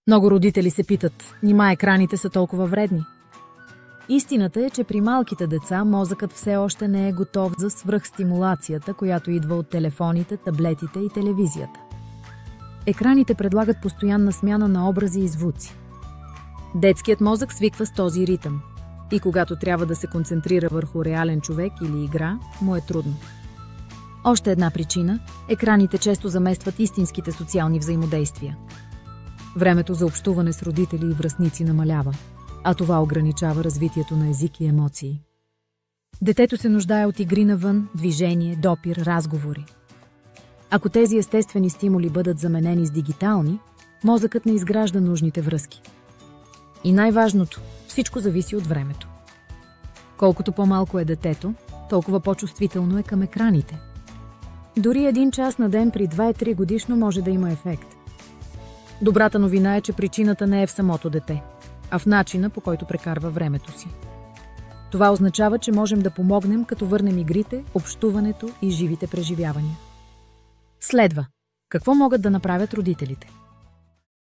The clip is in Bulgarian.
Много родители се питат, нима екраните са толкова вредни? Истината е, че при малките деца мозъкът все още не е готов за свръхстимулацията, която идва от телефоните, таблетите и телевизията. Екраните предлагат постоянна смяна на образи и звуци. Детският мозък свиква с този ритъм и когато трябва да се концентрира върху реален човек или игра, му е трудно. Още една причина – екраните често заместват истинските социални взаимодействия. Времето за общуване с родители и връстници намалява, а това ограничава развитието на език и емоции. Детето се нуждае от игри навън, движение, допир, разговори. Ако тези естествени стимули бъдат заменени с дигитални, мозъкът не изгражда нужните връзки. И най-важното – всичко зависи от времето. Колкото по-малко е детето, толкова по-чувствително е към екраните. Дори 1 час на ден при 2-3 годишно може да има ефект. Добрата новина е, че причината не е в самото дете, а в начина, по който прекарва времето си. Това означава, че можем да помогнем, като върнем игрите, общуването и живите преживявания. Следва. Какво могат да направят родителите?